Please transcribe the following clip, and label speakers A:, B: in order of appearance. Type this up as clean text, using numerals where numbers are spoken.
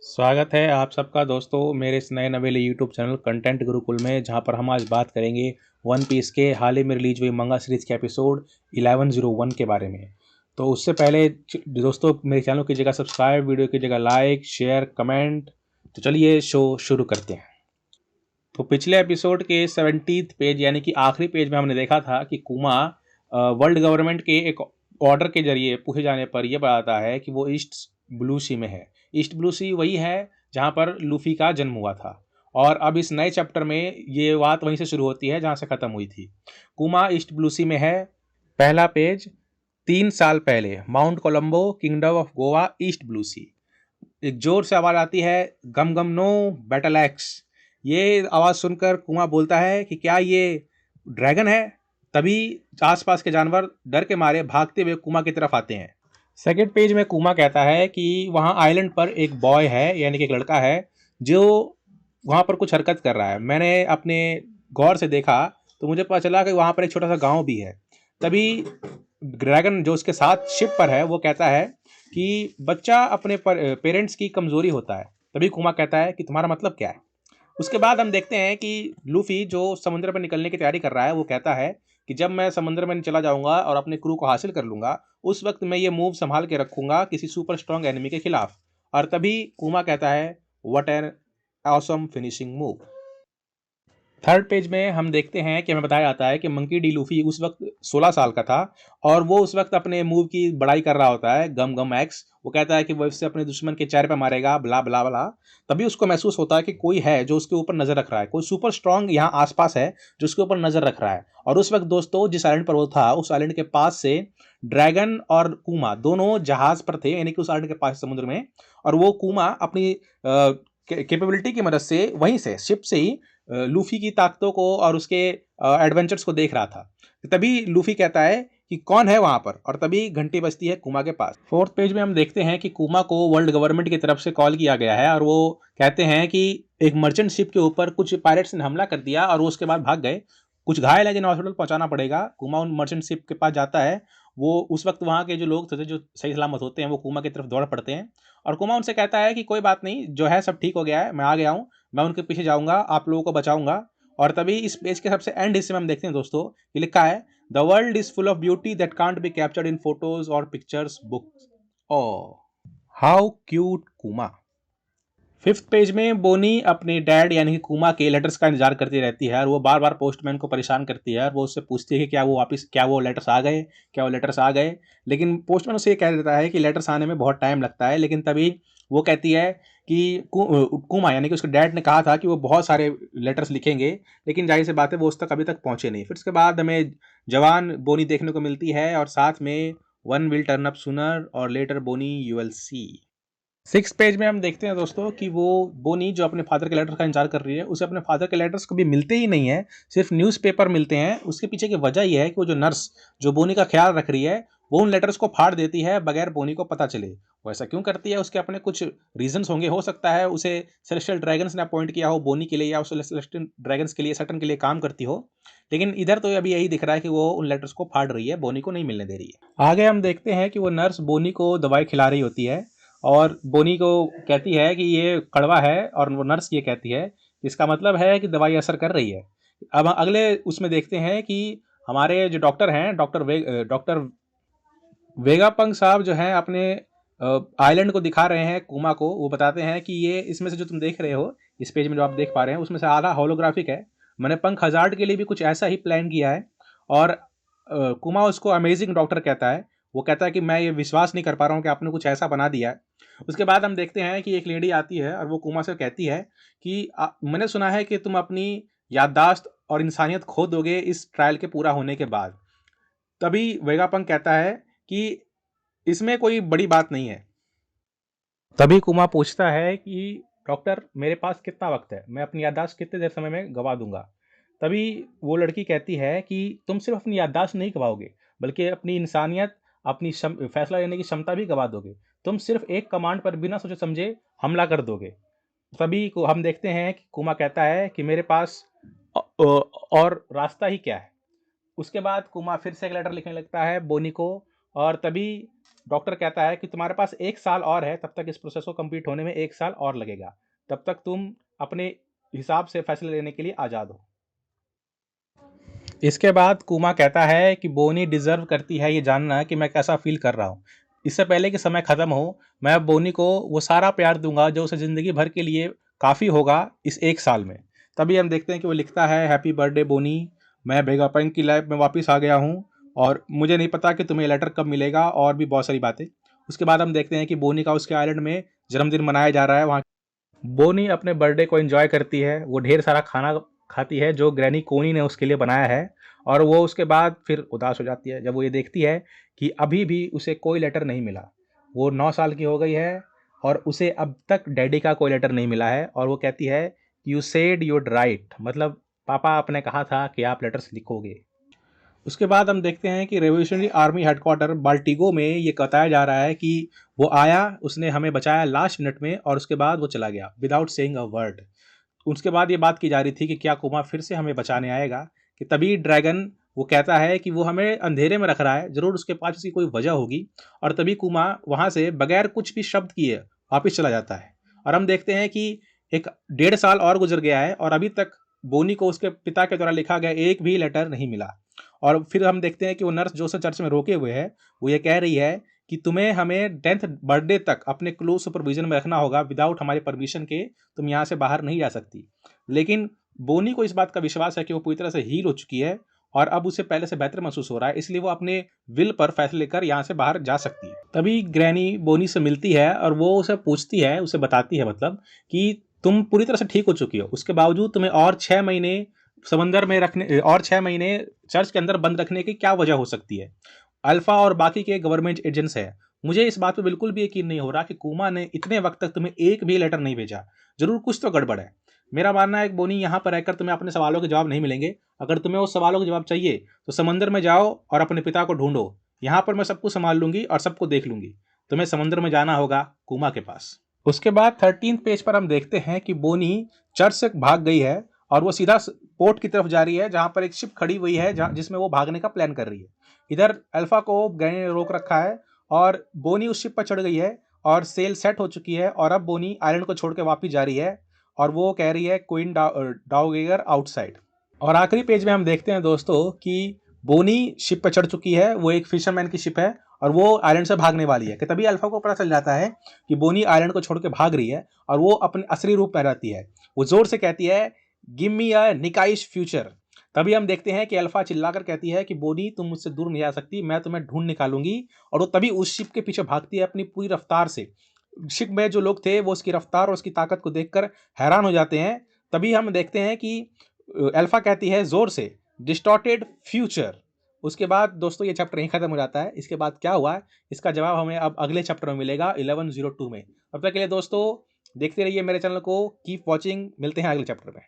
A: स्वागत है आप सबका दोस्तों मेरे इस नए नवेले यूट्यूब चैनल कंटेंट गुरुकुल में, जहां पर हम आज बात करेंगे वन पीस के हाल ही में रिलीज हुई मंगा सीरीज के एपिसोड 1101 के बारे में। तो उससे पहले दोस्तों मेरे चैनल को कीजिएगा सब्सक्राइब, वीडियो कीजिएगा लाइक शेयर कमेंट। तो चलिए शो शुरू करते हैं। तो पिछले एपिसोड के 70th पेज यानी कि आखिरी पेज में हमने देखा था कि कुमा वर्ल्ड गवर्नमेंट के एक ऑर्डर के जरिए पूछे जाने पर यह बताता है कि वो ईस्ट ब्लू सी में है। ईस्ट ब्लू सी वही है जहाँ पर लूफी का जन्म हुआ था, और अब इस नए चैप्टर में ये बात वहीं से शुरू होती है जहाँ से ख़त्म हुई थी। कुमा ईस्ट ब्लू सी में है। पहला पेज, 3 साल पहले Mount Colombo, kingdom of Goa, East Blue sea. एक जोर से आवाज़ आती है, गम गम नो बैटल एक्स। ये आवाज़ सुनकर कुमा बोलता है कि क्या ये ड्रैगन है। तभी आसपास के जानवर डर के मारे भागते हुए कुमा की तरफ आते हैं। सेकेंड पेज में कुमा कहता है कि वहाँ आइलैंड पर एक बॉय है, यानी कि एक लड़का है जो वहाँ पर कुछ हरकत कर रहा है। मैंने अपने गौर से देखा तो मुझे पता चला कि वहाँ पर एक छोटा सा गांव भी है। तभी ड्रैगन जो उसके साथ शिप पर है वो कहता है कि बच्चा अपने पेरेंट्स की कमज़ोरी होता है। तभी कुमा कहता है कि तुम्हारा मतलब क्या है। उसके बाद हम देखते हैं कि लूफी जो समुद्र पर निकलने की तैयारी कर रहा है वो कहता है कि जब मैं समुद्र में चला जाऊंगा और अपने क्रू को हासिल कर लूंगा, उस वक्त मैं ये मूव संभाल के रखूंगा किसी सुपर स्ट्रॉन्ग एनिमी के खिलाफ। और तभी कुमा कहता है, what an awesome finishing move. Third page में हम देखते हैं कि हमें बताया जाता है कि मंकी डी लूफी उस वक्त 16 साल का था, और वो उस वक्त अपने मूव की बड़ाई कर रहा होता है, गम गम एक्स। वो कहता है कि वो इससे अपने दुश्मन के चेहरे पर मारेगा, ब्ला ब्ला ब्ला। तभी उसको महसूस होता है कि कोई है जो उसके ऊपर नजर रख रहा है, कोई सुपर स्ट्रांग यहाँ आसपास है जो उसके ऊपर नजर रख रहा है। और उस वक्त दोस्तों जिस आइलैंड पर वो था, उस आइलैंड के पास से ड्रैगन और कुमा दोनों जहाज पर थे, यानी कि उस आइलैंड के पास समुद्र में। और वो कुमा अपनी कैपेबिलिटी की मदद से वहीं से शिप से ही लूफी की ताकतों को और उसके एडवेंचर्स को देख रहा था। तभी लूफी कहता है कि कौन है वहां पर, और तभी घंटी बजती है कुमा के पास। फोर्थ पेज में हम देखते हैं कि कुमा को वर्ल्ड गवर्नमेंट की तरफ से कॉल किया गया है, और वो कहते हैं कि एक मर्चेंट शिप के ऊपर कुछ पायरेट्स ने हमला कर दिया और वो उसके बाद भाग गए। कुछ घायल है जिन्हें हॉस्पिटल पहुंचाना पड़ेगा। कुमा उन मर्चेंट शिप के पास जाता है। वो उस वक्त वहाँ के जो लोग थे जो सही सलामत होते हैं वो कुमा की तरफ दौड़ पड़ते हैं, और कुमा उनसे कहता है कि कोई बात नहीं, जो है सब ठीक हो गया है, मैं आ गया हूँ, मैं उनके पीछे जाऊंगा, आप लोगों को बचाऊंगा। और तभी इस पेज के सबसे एंड हिस्से में हम देखते हैं दोस्तों, ये लिखा है, the world is full of beauty that can't be captured in photos और pictures books. Oh how cute Kuma. Fifth page में बोनी अपने डैड यानी कि कुमा के लेटर्स का इंतजार करती रहती है, और वो बार बार पोस्टमैन को परेशान करती है, और वो उससे पूछती है कि क्या वो लेटर्स आ गए, क्या वो लेटर्स आ गए। लेकिन पोस्टमैन उसे ये कह देता है कि लेटर्स आने में बहुत टाइम लगता है। लेकिन तभी वो कहती है कि कुमा यानी कि उसके डैड ने कहा था कि वो बहुत सारे लेटर्स लिखेंगे, लेकिन जाहिर सी बात है वो उस तक अभी तक पहुंचे नहीं। फिर उसके बाद हमें जवान बोनी देखने को मिलती है, और साथ में one will turn up sooner और later Bonney you will see. Six page में हम देखते हैं दोस्तों कि वो बोनी जो अपने फादर के लेटर का इंतजार कर रही है, उसे अपने फादर के लेटर्स कभी मिलते ही नहीं है, सिर्फ न्यूज़पेपर मिलते हैं। उसके पीछे की वजह यह है कि वो जो नर्स जो बोनी का ख्याल रख रही है, वो उन लेटर्स को फाड़ देती है बगैर बोनी को पता चले। वो ऐसा क्यों करती है, उसके अपने कुछ रीजंस होंगे। हो सकता है उसे सेलेस्टियल ड्रैगन्स ने अपॉइंट किया हो बोनी के लिए, या उसे सेलेस्टियल ड्रैगन्स के लिए सटन के लिए काम करती हो। लेकिन इधर तो अभी यही दिख रहा है कि वो उन लेटर्स को फाड़ रही है, बोनी को नहीं मिलने दे रही है। आगे हम देखते हैं कि वो नर्स बोनी को दवाई खिला रही होती है, और बोनी को कहती है कि ये कड़वा है, और वो नर्स ये कहती है इसका मतलब है कि दवाई असर कर रही है। अब अगले उसमें देखते हैं कि हमारे जो डॉक्टर हैं, डॉक्टर वेगापंग साहब जो हैं अपने आइलैंड को दिखा रहे हैं कुमा को। वो बताते हैं कि ये इसमें से जो तुम देख रहे हो, इस पेज में जो आप देख पा रहे हैं, उसमें से आधा होलोग्राफिक है। मैंने पंख हजार्ड के लिए भी कुछ ऐसा ही प्लान किया है। और कुमा उसको अमेजिंग डॉक्टर कहता है। वो कहता है कि मैं ये विश्वास नहीं कर पा रहा हूँ कि आपने कुछ ऐसा बना दिया है। उसके बाद हम देखते हैं कि एक लेडी आती है, और वो कुमा से कहती है कि मैंने सुना है कि तुम अपनी याददाश्त और इंसानियत खो दोगे इस ट्रायल के पूरा होने के बाद। तभी वेगापंक कहता है कि इसमें कोई बड़ी बात नहीं है। तभी कुमा पूछता है कि डॉक्टर मेरे पास कितना वक्त है, मैं अपनी याददाश्त कितने देर समय में गवा दूंगा। तभी वो लड़की कहती है कि तुम सिर्फ अपनी याददाश्त नहीं गवाओगे, बल्कि अपनी इंसानियत, अपनी फैसला लेने की क्षमता भी गवा दोगे। तुम सिर्फ एक कमांड पर बिना सोचे समझे हमला कर दोगे। तभी को हम देखते हैं कि कुमा कहता है कि मेरे पास और रास्ता ही क्या है। उसके बाद कुमा फिर से एक लेटर लिखने लगता है बोनी को, और तभी डॉक्टर कहता है कि तुम्हारे पास 1 साल और है, तब तक इस प्रोसेस को कंप्लीट होने में 1 साल और लगेगा। तब तक तुम अपने हिसाब से फैसले लेने के लिए आज़ाद हो। इसके बाद कुमा कहता है कि बोनी डिज़र्व करती है ये जानना कि मैं कैसा फ़ील कर रहा हूँ। इससे पहले कि समय ख़त्म हो, मैं अब बोनी को वो सारा प्यार दूँगा जो उसे ज़िंदगी भर के लिए काफ़ी होगा इस 1 साल में। तभी हम देखते हैं कि वो लिखता है, हैप्पी बर्थडे बोनी, मैं वेगापंक की लाइफ में वापस आ गया हूँ और मुझे नहीं पता कि तुम्हें लेटर कब मिलेगा और भी बहुत सारी बातें। उसके बाद हम देखते हैं कि बोनी का उसके आइलैंड में जन्मदिन मनाया जा रहा है। वहाँ बोनी अपने बर्थडे को एंजॉय करती है। वो ढेर सारा खाना खाती है जो ग्रैनी कोनी ने उसके लिए बनाया है और वो उसके बाद फिर उदास हो जाती है जब वो ये देखती है कि अभी भी उसे कोई लेटर नहीं मिला। वो 9 साल की हो गई है और उसे अब तक डैडी का कोई लेटर नहीं मिला है और वो कहती है यू सेड यूड राइट, मतलब पापा आपने कहा था कि आप लेटर्स लिखोगे। उसके बाद हम देखते हैं कि रेवोल्यूशनरी आर्मी हेडक्वार्टर बाल्टिगो में ये बताया जा रहा है कि वो आया, उसने हमें बचाया लास्ट मिनट में और उसके बाद वो चला गया विदाउट सेइंग अ वर्ड। उसके बाद ये बात की जा रही थी कि क्या कुमा फिर से हमें बचाने आएगा, कि तभी ड्रैगन वो कहता है कि वो हमें अंधेरे में रख रहा है, जरूर उसके पास उसकी कोई वजह होगी। और तभी कुमा वहां से बगैर कुछ भी शब्द किए वापिस चला जाता है। और हम देखते हैं कि एक 1.5 साल और गुजर गया है और अभी तक बोनी को उसके पिता के द्वारा लिखा गया एक भी लेटर नहीं मिला। और फिर हम देखते हैं कि वो नर्स जो उसे चर्च में रोके हुए है, वो ये कह रही है कि तुम्हें हमें 10th बर्थडे तक अपने क्लोज सुपरविजन में रखना होगा, विदाउट हमारे परमिशन के तुम यहाँ से बाहर नहीं जा सकती। लेकिन बोनी को इस बात का विश्वास है कि वो पूरी तरह से हील हो चुकी है और अब उसे पहले से बेहतर महसूस हो रहा है, इसलिए वो अपने विल पर फैसले लेकर यहाँ से बाहर जा सकती है। तभी ग्रैनी बोनी से मिलती है और वो उसे पूछती है, उसे बताती है मतलब कि तुम पूरी तरह से ठीक हो चुकी हो, उसके बावजूद तुम्हें और 6 महीने समंदर में रखने और 6 महीने चर्च के अंदर बंद रखने की क्या वजह हो सकती है। अल्फा और बाकी के गवर्नमेंट एजेंट्स हैं। मुझे इस बात पे बिल्कुल भी यकीन नहीं हो रहा कि कुमा ने इतने वक्त तक तुम्हें एक भी लेटर नहीं भेजा। जरूर कुछ तो गड़बड़ है। मेरा मानना है कि बोनी यहाँ पर रहकर तुम्हें अपने सवालों के जवाब नहीं मिलेंगे। अगर तुम्हें उस सवालों के जवाब चाहिए तो समंदर में जाओ और अपने पिता को ढूंढो। यहाँ पर मैं सबको संभाल लूंगी और सबको देख लूंगी। तुम्हें समंदर में जाना होगा कुमा के पास। उसके बाद 13th पेज पर हम देखते हैं कि बोनी चर्च से भाग गई है और वो सीधा पोर्ट की तरफ जा रही है, जहां पर एक शिप खड़ी हुई है जिसमें वो भागने का प्लान कर रही है। इधर अल्फा को ग्रैनी ने रोक रखा है और बोनी उस शिप पर चढ़ गई है और सेल सेट हो चुकी है और अब बोनी आइलैंड को छोड़ के वापिस जा रही है और वो कह रही है क्वीन डाउगेगर आउटसाइड। और आखिरी पेज में हम देखते हैं दोस्तों कि बोनी शिप पर चढ़ चुकी है, वो एक फिशरमैन की शिप है और वो आइलैंड से भागने वाली है। कि तभी अल्फा को पता चल जाता है कि बोनी आइलैंड को छोड़ के भाग रही है और वो अपने असली रूप में रहती है। वो जोर से कहती है गिव मी अ निकाइश फ्यूचर। तभी हम देखते हैं कि अल्फा चिल्लाकर कहती है कि बोनी तुम मुझसे दूर नहीं जा सकती, मैं तुम्हें ढूंढ निकालूंगी। और वो तभी उस शिप के पीछे भागती है अपनी पूरी रफ्तार से। शिप में जो लोग थे वो उसकी रफ्तार और उसकी ताकत को देखकर हैरान हो जाते हैं। तभी हम देखते हैं कि अल्फा कहती है जोर से डिस्टॉर्टेड फ्यूचर। उसके बाद दोस्तों ये चैप्टर यहीं खत्म हो जाता है। इसके बाद क्या हुआ इसका जवाब हमें अब अगले चैप्टर में मिलेगा 1102 में। तब तक के लिए दोस्तों देखते रहिए मेरे चैनल को, कीप वॉचिंग, मिलते हैं अगले चैप्टर में।